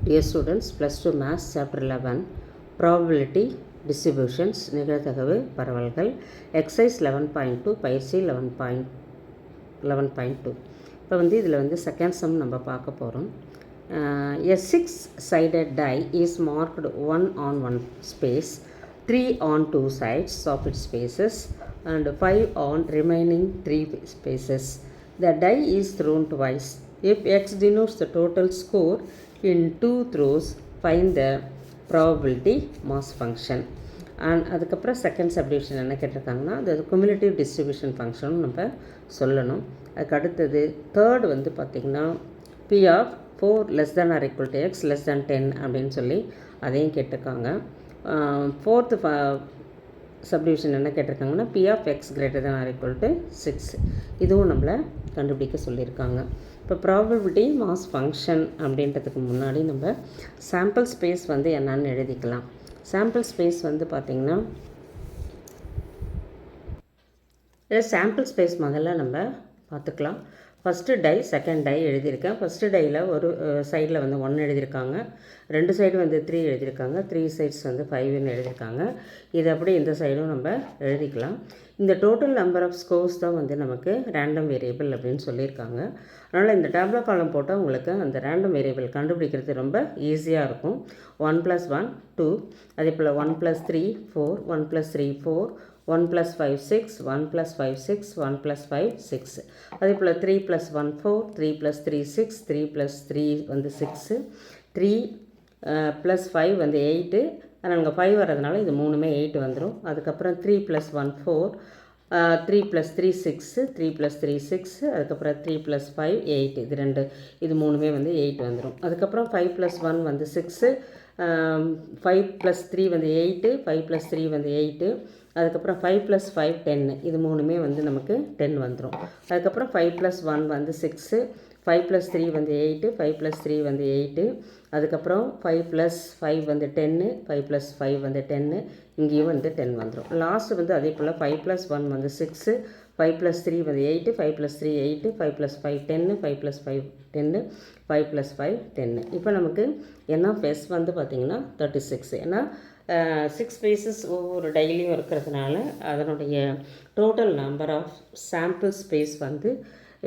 Dear students, plus 2 Maths Chapter 11 Probability Distributions நிகழ்தகவு பரவல்கள் Exercise 11.2 பயிற்சி 11.2 இப்போ இதில் செகண்ட் சம் நம்ம பார்க்க போகிறோம். A six-sided die is marked 1 on one space, 3 on two sides of its spaces and 5 on remaining 3 spaces. The die is thrown twice. If x denotes the total score in 2 throws, find the probability mass function. And அதுக்கப்புறம் second subdivision என்ன கேட்டிருக்காங்கன்னா அது cumulative distribution ஃபங்க்ஷனும் நம்ம சொல்லணும். அதுக்கு அடுத்தது third பார்த்திங்கன்னா P of 4 less than or equal to x less than 10 அப்படின்னு சொல்லி அதையும் கேட்டிருக்காங்க. ஃபோர்த்து சப்டிவிஷன் என்ன கேட்டிருக்காங்கன்னா P of x greater than or equal to 6 இதுவும் நம்மளை கண்டுபிடிக்க சொல்லியிருக்காங்க. இப்போ ப்ராபபிலிட்டி மாஸ் ஃபங்க்ஷன் அப்படின்றதுக்கு முன்னாடி நம்ம சாம்பிள் ஸ்பேஸ் என்னன்னு எழுதிக்கலாம். சாம்பிள் ஸ்பேஸ் பார்த்திங்கன்னா சாம்பிள் ஸ்பேஸ் முதல்ல நம்ம பார்த்துக்கலாம். ஃபஸ்ட்டு டை செகண்ட் டை எழுதியிருக்கேன். ஃபஸ்ட்டு டையில் ஒரு சைடில் 1 எழுதியிருக்காங்க, ரெண்டு சைடு 3 எழுதியிருக்காங்க, 3 சைட்ஸ் 5ன்னு எழுதியிருக்காங்க. இது அப்படி இந்த சைடும் நம்ம எழுதிக்கலாம். இந்த டோட்டல் நம்பர் ஆஃப் ஸ்கோர்ஸ் தான் நமக்கு ரேண்டம் வேரியபிள் அப்படின்னு சொல்லியிருக்காங்க. அதனால் இந்த டேப்லெட் காலம் போட்டால் உங்களுக்கு அந்த ரேண்டம் வேரியபிள் கண்டுபிடிக்கிறது ரொம்ப ஈஸியாக இருக்கும். 1 + 1 2, அதே போல் 1 + 3 4, 1 + 3 4, 1 + 5 6, 1 + 5 6, 1 + 5 6, அதே போல் 3 + 1 4, 3 + 3 6, 3 + 3 6, 3 + 5 8, ஆனால் அங்கே 5 வர்றதுனால இது மூணுமே 8 வந்துடும். அதுக்கப்புறம் 3 + 1 4, 3 + 3 6, 3 + 3 6, அதுக்கப்புறம் 3 + 5 8, இது ரெண்டு இது மூணுமே 8 வந்துடும். அதுக்கப்புறம் 5 + 1 6, 5 + 3 8, 5 + 3 8, அதுக்கப்புறம் 5 + 5 10, இது மூணுமே நமக்கு 10 வந்துடும். அதுக்கப்புறம் 5 + 1 6, 5 + 3 8, 5 + 3 8, அதுக்கப்புறம் 5 + 5 10, 5 + 5 10, இங்கேயும் 10 வந்துடும். லாஸ்ட்டு அதே போல் 5 + 1 6, 5 + 3 8, 5 + 3 8, 5 + 5 10, 5 + 5 10, 5 + 5 10. இப்போ நமக்கு NF பார்த்திங்கன்னா 36. ஏன்னா 6 ஸ்பேசஸ் ஒவ்வொரு டைலியும் இருக்கிறதுனால அதனுடைய total number of sample space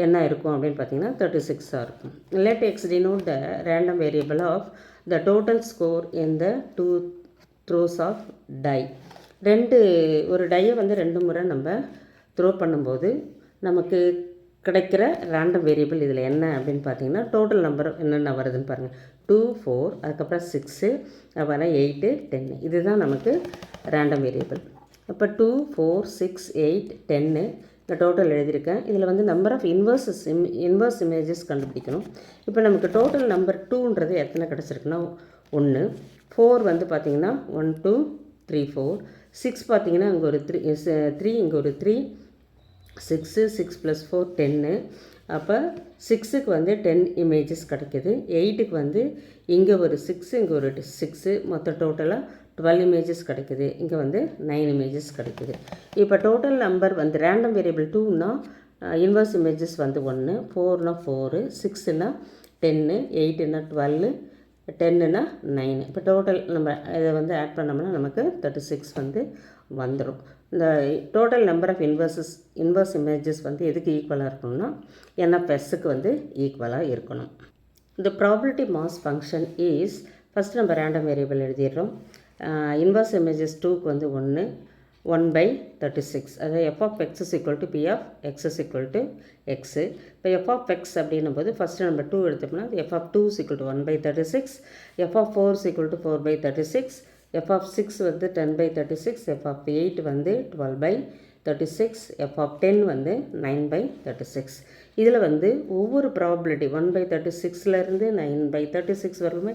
என்ன இருக்கும் அப்படின்னு பார்த்திங்கன்னா 36 இருக்கும். Let X denote the random variable of the total score in the 2 throws of die. ஒரு டையை 2 முறை நம்ம த்ரோ பண்ணும்போது நமக்கு கிடைக்கிற ரேண்டம் வேரியபிள் இதில் என்ன அப்படின்னு பார்த்தீங்கன்னா டோட்டல் நம்பர் என்னென்ன வருதுன்னு பாருங்கள். 2 4, அதுக்கப்புறம் 6, அப்புறம் 8 10, இதுதான் நமக்கு ரேண்டம் வேரியபிள். அப்போ 2 4 6 8 10 இந்த டோட்டல் எழுதியிருக்கேன். இதில் நம்பர் ஆஃப் இன்வர்ஸ் இமேஜஸ் கண்டுபிடிக்கணும். இப்போ நமக்கு டோட்டல் நம்பர் 2ன்றது எத்தனை கிடச்சிருக்குன்னா 1, 4 பார்த்திங்கன்னா 1 2 3 4, 6 பார்த்திங்கன்னா இங்கே ஒரு 3 இங்கே ஒரு 3, 6 6 + 4 10, அப்போ 6க்கு 10 இமேஜஸ் கிடைக்கிது. 8க்கு இங்கே ஒரு 6 இங்கே ஒரு 6, மொத்த டோட்டலாக 12 இமேஜஸ் கிடைக்குது. இங்கே 9 இமேஜஸ் கிடைக்குது. இப்போ டோட்டல் நம்பர் ரேண்டம் வேரியபிள் 2னா இன்வர்ஸ் இமேஜஸ் 1, 4னா 4, 6னா 10, 8னா 12, 10னா 9. இப்போ டோட்டல் நம்ம இதை ஆட் பண்ணோம்னா நமக்கு 36 வந்துடும். இந்த total number of inverse images எதுக்கு ஈக்குவலாக இருக்கணும்னா NF/Sக்கு ஈக்குவலாக இருக்கணும். இந்த probability mass function is first நம்ம ரேண்டம் வேரியபிள் எழுதிடுறோம். இன்வர்ஸ் இமேஜஸ் 2க்கு 1 1/36, அதாவது f(x) = P of x = x. இப்போ f(x) அப்படின்னும் போது ஃபஸ்ட்டு நம்ம 2 எடுத்தோம்னா f(2) = 1/36, f(4) = 4/36, f(6) 10/36, f(8) 12/36, f(10) 9/36. இதில் ஒவ்வொரு ப்ராபபிலிட்டி 1/36லேருந்து 9/36 வரலுமே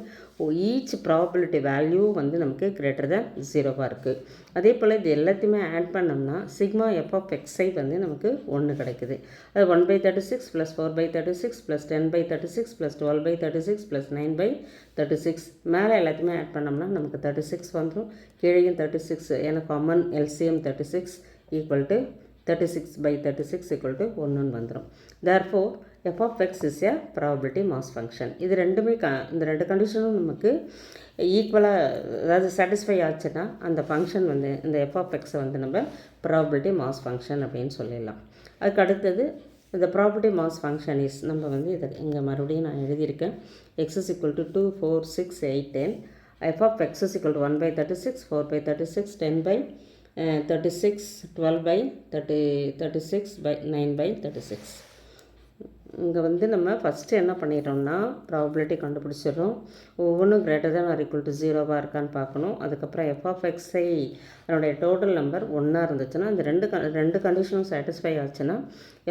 ஈச் ப்ராபபிலிட்டி வேல்யூ நமக்கு கிரேட்டர் தேன் 0வாக இருக்குது. அதே போல் இது எல்லாத்தையுமே ஆட் பண்ணோம்னா சிக்மா f(xi) நமக்கு 1 கிடைக்குது. அது 1/36 + 4/36 + 10/36 + 12/36 + 9/36, மேலே எல்லாத்தையுமே ஆட் பண்ணோம்னா நமக்கு 36 வந்துடும். கீழேயும் 36, ஏன்னா காமன் LCM 36 = 36/36 = 1 வந்துடும். Therefore F of X is a probability mass function. இது ரெண்டுமே இந்த ரெண்டு கண்டிஷனும் நமக்கு ஈக்குவலாக, அதாவது சாட்டிஸ்ஃபை ஆச்சுன்னா அந்த ஃபங்க்ஷன் வந்து இந்த எஃப் ஆஃப் எக்ஸை வந்து நம்ம ப்ராபபிலிட்டி மாஸ் ஃபங்க்ஷன் அப்படின்னு சொல்லிடலாம். அதுக்கு அடுத்தது இந்த ப்ராபபிலிட்டி மாஸ் ஃபங்க்ஷன் இஸ், நம்ம வந்து இதை இங்கே மறுபடியும் நான் எழுதியிருக்கேன். X is equal to 2, 4, 6, 8, 10. F of X is equal to 1/36, 4/36, 10/36, 12/36/9/36. இங்கே வந்து நம்ம ஃபஸ்ட்டு என்ன பண்ணிடுறோம்னா ப்ராபபிலிட்டி கண்டுபிடிச்சிடுறோம். ஒவ்வொன்றும் greater than or equal to 0வாக இருக்கான்னு பார்க்கணும். அதுக்கப்புறம் எஃப் ஆஃப் எக்ஸை அதனுடைய டோட்டல் நம்பர் 1 இருந்துச்சுன்னா இந்த ரெண்டு கண்டிஷனும் சாட்டிஸ்ஃபை ஆச்சுன்னா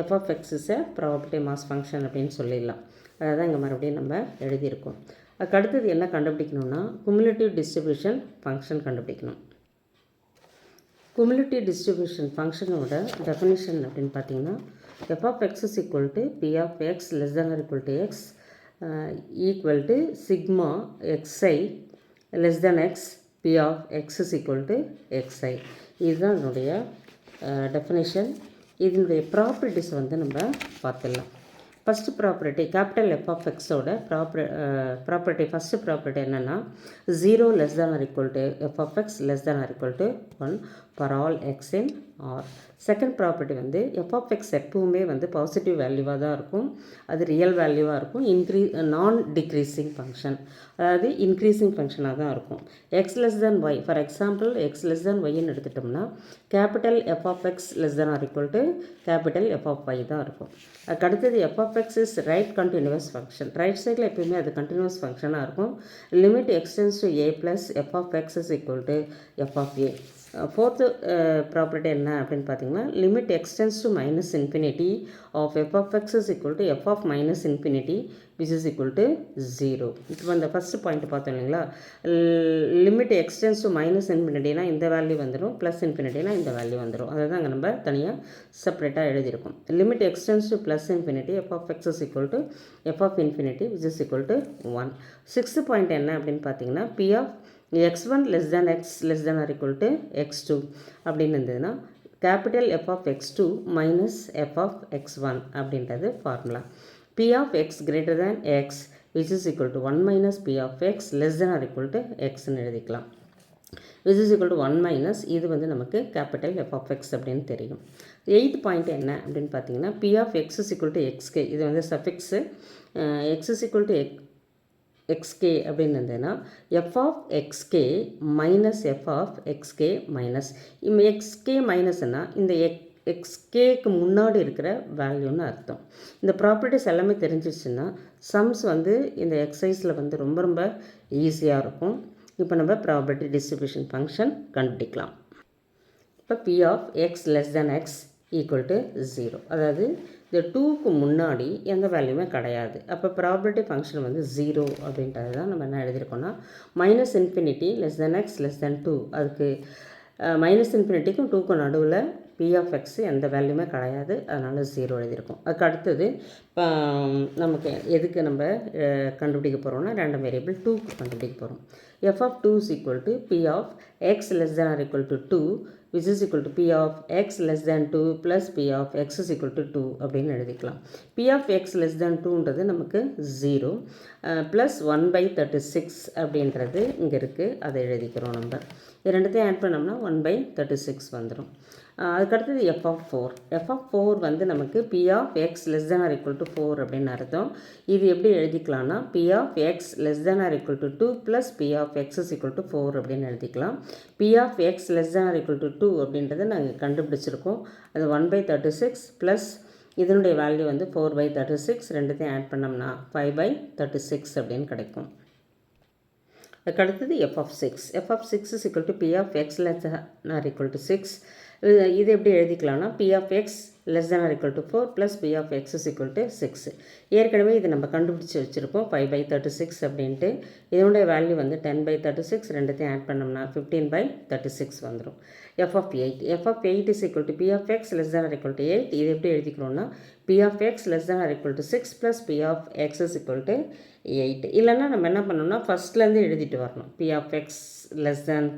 F of X is a probability mass function அப்படின்னு சொல்லிடலாம். அதை தான் இங்கே மறுபடியும் நம்ம எழுதியிருக்கோம். அதுக்கு அடுத்தது என்ன கண்டுபிடிக்கணும்னா குமுலேட்டிவ் டிஸ்ட்ரிபியூஷன் ஃபங்க்ஷன் கண்டுபிடிக்கணும். குமுலேட்டிவ் டிஸ்ட்ரிபியூஷன் ஃபங்க்ஷனோட டெஃபினிஷன் அப்படின்னு பார்த்தீங்கன்னா f of x is equal to p of x less than or equal to x equal to sigma xi less than x p of x is equal to xi. இதுதான் என்னுடைய definition. இதனுடைய properties வந்து நம்ம பார்த்துடலாம். First property capital F of எக்ஸோட property first property என்னென்னா 0 less than or equal to F of X less than or equal to 1 for all X in R. Second property வந்து F of X எப்பவுமே வந்து positive வேல்யூவாக தான் இருக்கும், அது real வேல்யூவாக இருக்கும், நான் டிக்ரீஸிங் ஃபங்க்ஷன், அதாவது இன்க்ரீஸிங் ஃபங்க்ஷனாக தான் இருக்கும். X less than y, for example x less than ஒய்ன்னு எடுத்துட்டோம்னா capital F of X less than or equal to capital F of y தான் இருக்கும். அதுக்கு அடுத்தது f of X is right continuous function. Right சைடில் எப்பயுமே அது கண்டினியூஸ் ஃபங்க்ஷனாக இருக்கும். Limit x tends to a plus f of X is equal to F of a. Fourth property என்ன அப்படின்னு பார்த்தீங்கன்னா limit x tends to minus infinity of F of X is equal to F of minus infinity which is equal to 0. இப்போ இந்த first point பார்த்தோம் இல்லைங்களா, limit x tends to minus இன்ஃபினிட்டினா இந்த value வந்துடும், ப்ளஸ் இன்ஃபினிட்டினா இந்த வேல்யூ வந்துடும். அதை தான் அங்கே நம்ம தனியாக செப்பரேட்டாக எழுதியிருக்கோம். Limit x tends to plus infinity F of X is equal to F of infinity which is equal to 1. Sixth point என்ன அப்படின்னு பார்த்தீங்கன்னா P of x1 less than x less than or equal to x2 அப்படின்னு இருந்ததுன்னா capital F of x2 minus F of x1 அப்படின்றது formula. p of x greater than x which is equal to 1 minus p of x less than or equal to xன்னு எழுதிக்கலாம். which is equal to 1 minus இது வந்து நமக்கு capital F of X அப்படின்னு தெரியும். Eighth point என்ன அப்படின்னு பார்த்தீங்கன்னா p of x is equal to xk, இது வந்து suffix. x is equal to xk அப்படின்னு இருந்ததுன்னா f of x k minus F of x k minus x k மைனஸ்னால் இந்த எக்ஸ்கேக்கு முன்னாடி இருக்கிற வேல்யூன்னு அர்த்தம். இந்த ப்ராப்பர்ட்டிஸ் எல்லாமே தெரிஞ்சிச்சுன்னா சம்ஸ் வந்து இந்த எக்ஸசைஸில் வந்து ரொம்ப ரொம்ப ஈஸியாக இருக்கும். இப்போ நம்ம ப்ராபபிலிட்டி டிஸ்ட்ரிபியூஷன் ஃபங்க்ஷன் கண்டுபிடிக்கலாம். இப்போ P of X less than X equal to 0, அதாவது இந்த 2க்கு முன்னாடி எந்த வேல்யூமே கிடையாது. அப்போ ப்ராபபிலிட்டி ஃபங்க்ஷன் வந்து 0 அப்படின்றது தான் நம்ம என்ன எழுதியிருக்கோம்னா minus infinity less than x less than 2, அதுக்கு மைனஸ் இன்ஃபினிட்டிக்கும் 2க்கும் நடுவில் பி ஆஃப் எக்ஸு எந்த வேல்யூமே கிடையாது, அதனால் 0 எழுதியிருக்கோம். அதுக்கு அடுத்தது நமக்கு எதுக்கு நம்ம கண்டுபிடிக்க போகிறோம்னா ரேண்டம் வேரியபிள் 2க்கு கண்டுபிடிக்க போகிறோம். F of 2 is equal to p of x less than or equal to 2 which is equal to p of x less than 2 plus p of x is equal to 2 அப்படின்னு எழுதிக்கலாம். p of x less than 2ன்றது நமக்கு 0 plus 1/36 அப்படின்றது இங்கே இருக்குது, அதை எழுதிக்கிறோம். நம்ம ரெண்டுத்தையும் ஆட் பண்ணோம்னா 1/36 வந்துடும். அதுக்கடுத்தது எஃப் ஆஃப் 4 வந்து நமக்கு p of X less than or equal to 4 அப்படின்னு அர்த்தம். இது எப்படி எழுதிக்கலாம்னா p of X less than or equal to 2 plus B of X is equal to 4 அப்படின்னு எழுதிக்கலாம். P of X less than or equal to 2 அப்படின்றத நாங்கள் கண்டுபிடிச்சிருக்கோம். அது 1/36 ப்ளஸ் இதனுடைய வேல்யூ வந்து 4/36, ரெண்டுத்தையும் ஆட் பண்ணோம்னா 5/36 அப்படின்னு கிடைக்கும். அதுக்கு அடுத்தது f of 6 is equal to p of X less than or equal to 6. இது எப்படி எழுதிக்கலாம்னா p of X less than or equal to 4 plus B of X is equal to 6. ஏற்கனவே இது நம்ம கண்டுபிடிச்சி வச்சுருப்போம் 5/36 அப்படின்ட்டு. இதனுடைய வேல்யூ வந்து 10/36, ரெண்டுத்தையும் ஆட் பண்ணோம்னா 15/36 வந்துடும். F of 8 is equal to p of X less than or equal to 8. இது எப்படி எழுதிக்கிறோம்னா p of X less than or equal to 6 plus B of X is equal to 8. இல்லைன்னா நம்ம என்ன பண்ணோம்னா ஃபஸ்ட்லேருந்து எழுதிட்டு வரணும். P of X less than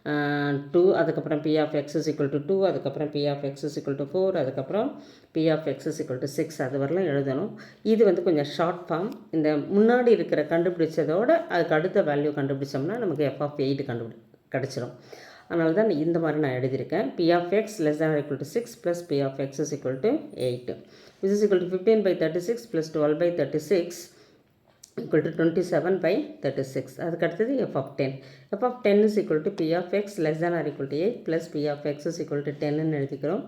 2, அதுக்கப்புறம் p of X is equal to 2, அதுக்கப்புறம் p of X is equal to 4, அதுக்கப்புறம் p of X is equal to 6, அது வரலாம் எழுதணும். இது வந்து கொஞ்சம் ஷார்ட் ஃபார்ம். இந்த முன்னாடி இருக்கிற கண்டுபிடிச்சதோட அதுக்கு அடுத்த வேல்யூ கண்டுபிடிச்சோம்னா நமக்கு எஃப் ஆஃப் 8 கிடச்சிரும். அதனால தான் இந்த மாதிரி நான் எழுதியிருக்கேன். P of X less than or equal to 6 plus B of X is equal to 8. This is equal to 15/36 plus 12/36 equal to 27/36. அதுக்கு அடுத்தது f of 10. f of 10 is equal to p of x less than or equal to 8 plus p of x is equal to 10 எழுதிக்கிறோம்.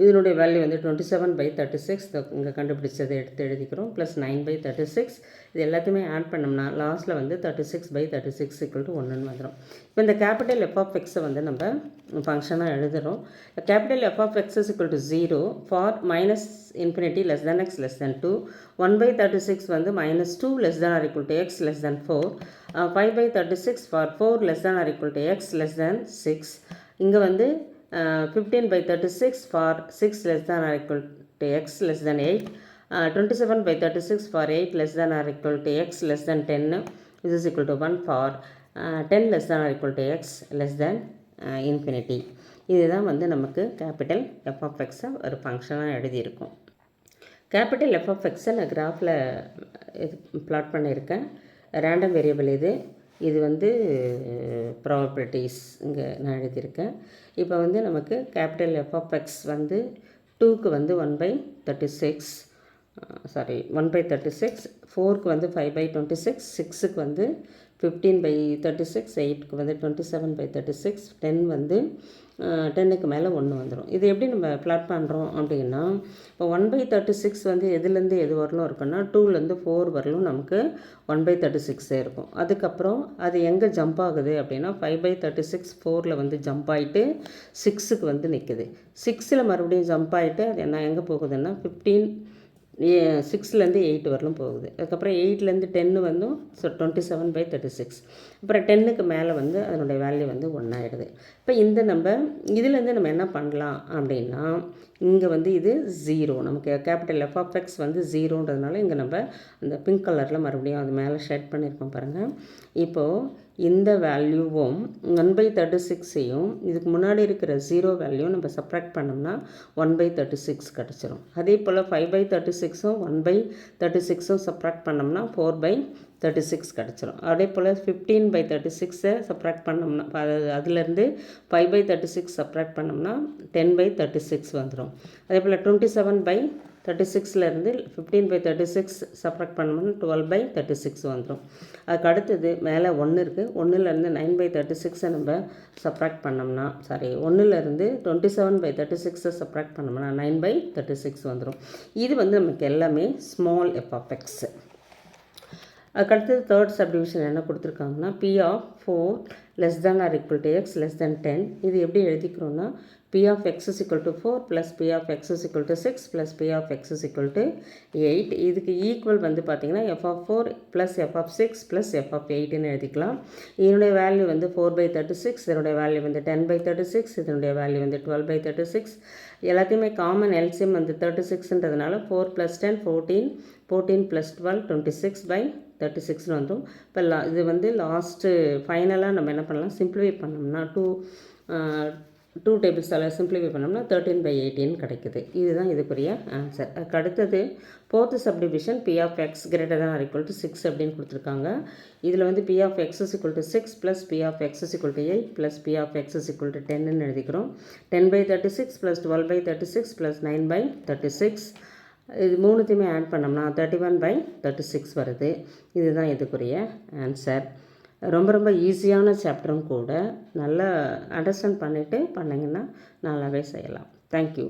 இதனுடைய value வந்து 27/36 இங்கே கண்டுபிடிச்சதை எடுத்து எழுதிக்கிறோம். Plus 9/36 இது எல்லாத்தையுமே ஆட் பண்ணோம்னா லாஸ்ட்டில் வந்து 36/36 equal to 1 வந்துடும். இப்போ இந்த கேபிட்டல் எஃப் ஆஃப் எக்ஸை வந்து நம்ம ஃபங்க்ஷனாக எழுதுகிறோம். Capital F of X is equal to 0 for -infinity less than x less than 2, 1/36 வந்து -2 less than or equal to x less than 4, 5/36 for 4 less than or equal to x less than 6. இங்கே வந்து 15/36 for 6 less than or equal to x less than 8, 27/36 for 8 less than or equal to x less than 10, this is equal to 1 for 10 less than or equal to x less than infinity. இதுதான் வந்து நமக்கு capital F of எக்ஸை ஒரு ஃபங்க்ஷனாக எழுதியிருக்கோம். Capital F of எக்ஸை நான் கிராஃபில் plot பண்ணியிருக்கேன். ரேண்டம் வேரியபிள் இது வந்து ப்ராபபிலிட்டிஸ் இங்கே நான் எழுதியிருக்கேன். இப்போ வந்து நமக்கு கேபிட்டல் எஃப் ஆஃப் எக்ஸ் வந்து 2க்கு வந்து 1/36, 1/36, 4க்கு வந்து 5/26, 6க்கு வந்து 15/36, 8க்கு வந்து 27/36, 10 வந்து 10க்கு மேலே 1 வந்துடும். இது எப்படி நம்ம பிளாட் பண்ணுறோம் அப்படின்னா, இப்போ 1/36 வந்து எதுலேருந்து எது வரலும் இருக்குன்னா 2லேருந்து 4 வரலும் நமக்கு 1/36 இருக்கும். அதுக்கப்புறம் அது எங்கே ஜம்ப் ஆகுது அப்படின்னா 5/36 4ல் வந்து ஜம்ப் ஆகிட்டு 6க்கு வந்து நிற்குது. 6ல் மறுபடியும் ஜம்ப் ஆகிட்டு அது என்ன எங்கே போகுதுன்னா 6லேருந்து 8 வரலும் போகுது. அதுக்கப்புறம் 8லேருந்து 10 வந்து 27/36. அப்புறம் 10க்கு மேலே வந்து அதனுடைய வேல்யூ வந்து 1 ஆகிடுது. இப்போ இந்த இதுலேருந்து நம்ம என்ன பண்ணலாம் அப்படின்னா, இங்கே வந்து இது 0, நமக்கு கேபிட்டல் எஃப் ஆஃப் எக்ஸ் வந்து 0ன்றதுனால இங்கே நம்ம அந்த பிங்க் கலரில் மறுபடியும் அது மேலே ஷேட் பண்ணியிருக்கோம் பாருங்கள். இப்போது இந்த வேல்யூவும் 1/36ஐயும் இதுக்கு முன்னாடி இருக்கிற 0 வேல்யூ நம்ம சப்ராக்ட் பண்ணோம்னா 1/36 கிடச்சிரும். அதே போல் 5/36ம் 1/36ம் சப்ராக்ட் பண்ணோம்னா 4/36 கிடச்சிரும். அதே போல் 15/36ஐ சப்ராக்ட் பண்ணோம்னா அதுலேருந்து 5/36 சப்ராக்ட் பண்ணோம்னா 10/36 வந்துடும். அதே போல் 27/36லேருந்து 15/36 சப்ராக்ட் பண்ணோம்னா 12/36 வந்துடும். அதுக்கு அடுத்தது மேலே 1 இருக்குது. 1லேருந்து 9/36ஐ நம்ம சப்ராக்ட் பண்ணோம்னா 1லேருந்து 27/36ஐ சப்ராக்ட் பண்ணோம்னா 9/36 வந்துடும். இது வந்து நமக்கு எல்லாமே ஸ்மால் எஃப் ஆஃப் எக்ஸ். அதுக்கடுத்தது தேர்ட் சப்டிவிஷன் என்ன கொடுத்துருக்காங்கன்னா, P of 4 less than or equal to X less than 10. இது எப்படி எழுதிக்கிறோன்னா, p of x is equal to 4 plus p of x is equal to 6 plus p of x is equal to 8. இதுக்கு equal வந்து பார்த்திங்கன்னா f of 4 plus f of 6 plus f of 8ன்னு எழுதிக்கலாம். இதனுடைய value வந்து 4/36, இதனுடைய value வந்து 10/36, இதனுடைய value வந்து 12/36. எல்லாத்தையுமே காமன் எல்சியம் வந்து 36ன்றதுனால 4 + 10 14, 14 + 12 26/36ன்னு வந்துடும். இப்போ இது வந்து லாஸ்ட்டு ஃபைனலாக நம்ம என்ன பண்ணலாம், சிம்பிளிஃபை பண்ணோம்னா 2 டேபிள்ஸால் சிம்பிளிஃபை பண்ணோம்னா 13/18 கிடைக்குது. இதுதான் இதுக்குரிய ஆன்சர். அதுக்கு அடுத்தது fourth subdivision p of x greater than or equal to 6 அப்படின்னு கொடுத்துருக்காங்க. இதில் வந்து p of x is equal to 6 plus p of x is equal to 8 plus p of x is equal to 10ன்னு எழுதிக்கிறோம். 10/36 plus 12/36 plus 9/36 இது மூணுத்தையுமே add பண்ணோம்னா 31/36 வருது. இதுதான் இதுக்குரிய ஆன்சர். ரொம்ப ஈஸியான சாப்டரும் கூட. நல்லா அண்டர்ஸ்டாண்ட் பண்ணிவிட்டு பண்ணிங்கன்னா நல்லாவே செய்யலாம். தேங்க்யூ.